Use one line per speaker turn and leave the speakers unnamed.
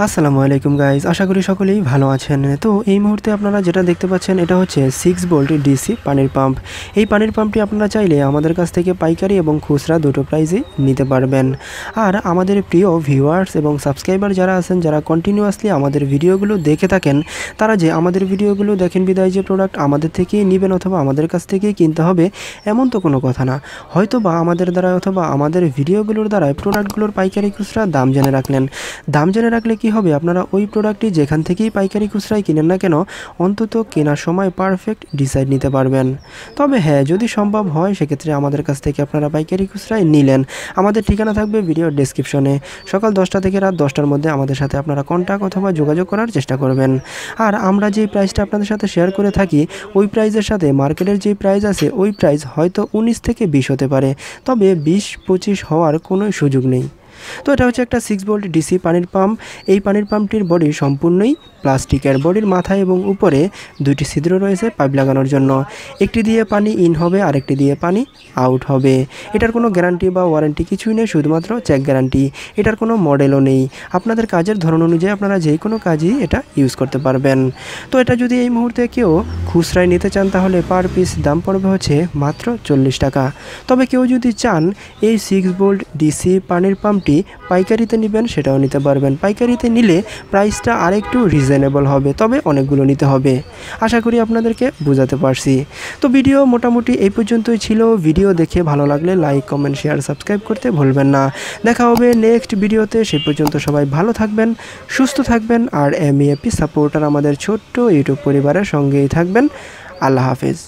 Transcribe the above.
আসসালামু আলাইকুম গাইজ, আশা করি সকলেই ভালো আছেন। তো এই মুহূর্তে আপনারা যেটা দেখতে পাচ্ছেন এটা হচ্ছে 6 ভোল্ট ডিসি পানির পাম্প। এই পানির পাম্পটি আপনারা চাইলে আমাদের কাছ থেকে পাইকারি এবং খুচরা দুটো প্রাইসে নিতে পারবেন। আর আমাদের প্রিয় ভিউয়ার্স এবং সাবস্ক্রাইবার যারা আছেন, যারা কন্টিনিউয়াসলি আমাদের ভিডিওগুলো দেখে থাকেন, তারা যে আমাদের ভিডিওগুলো দেখেন বিদায় যে প্রোডাক্ট আমাদের থেকেই নেবেন অথবা আমাদের কাছ থেকেই কিনতে হবে এমন তো কোনো কথা না। হয়তো বা আমাদের দ্বারা অথবা আমাদের ভিডিওগুলোর দ্বারাই প্রোডাক্টগুলোর পাইকারি খুচরা দাম জেনে রাখলেন। দাম জেনে রাখলে কি হবে, আপনারা ওই প্রোডাক্টটি যেখান থেকেই পাইকারি খুচরায় কিনেন না কেন অন্তত কেনার সময় পারফেক্ট ডিসাইড নিতে পারবেন। তবে হ্যাঁ, যদি সম্ভব হয় সেক্ষেত্রে আমাদের কাছ থেকে আপনারা পাইকারি খুচরায় নিলেন। আমাদের ঠিকানা থাকবে ভিডিওর ডেসক্রিপশনে। সকাল 10টা থেকে রাত 10টার মধ্যে আমাদের সাথে আপনারা কন্ট্যাক্ট অথবা যোগাযোগ করার চেষ্টা করবেন। আর আমরা যেই প্রাইসটা আপনাদের সাথে শেয়ার করে থাকি ওই প্রাইসের সাথে মার্কেটের যেই প্রাইস আছে ওই প্রাইস হয়তো 19 থেকে 20 হতে পারে, তবে 20-25 হওয়ার কোনো সুযোগ নেই। তো এটা হচ্ছে একটা 6 ভোল্ট ডিসি পানির পাম্প। এই পানির পাম্পটির বডি সম্পূর্ণই প্লাস্টিকের। বডির মাথা এবং উপরে দুইটি ছিদ্র রয়েছে পাইপ লাগানোর জন্য। একটি দিয়ে পানি ইন হবে, আরেকটি দিয়ে পানি আউট হবে। এটার কোনো গ্যারান্টি বা ওয়ারেন্টি কিছুই নেই, শুধুমাত্র চেক গ্যারান্টি। এটার কোনো মডেলও নেই। আপনাদের কাজের ধরন অনুযায়ী আপনারা যে কোনো কাজই এটা ইউজ করতে পারবেন। তো এটা যদি এই মুহূর্তে কেউ খুচরায় নিতে চান তাহলে পার পিস দাম পড়বে হচ্ছে মাত্র 40 টাকা। তবে কেউ যদি চান এই 6 ভোল্ট ডিসি পানির পাম্পটি পাইকারিতে নেবেন সেটাও নিতে পারবেন। পাইকারিতে নিলে প্রাইসটা আরেকটু রিজনেবল হবে, তবে অনেকগুলো নিতে হবে। আশা করি আপনাদেরকে বোঝাতে পারছি। তো ভিডিও মোটামুটি এই পর্যন্তই ছিল। ভিডিও দেখে ভালো লাগলে লাইক, কমেন্ট, শেয়ার, সাবস্ক্রাইব করতে ভুলবেন না। দেখা হবে নেক্সট ভিডিওতে। সেই পর্যন্ত সবাই ভালো থাকবেন, সুস্থ থাকবেন আর MEAP সাপোর্টার আমাদের ছোট্ট ইউটিউব পরিবারের সঙ্গেই থাকবেন। আল্লাহ হাফেজ।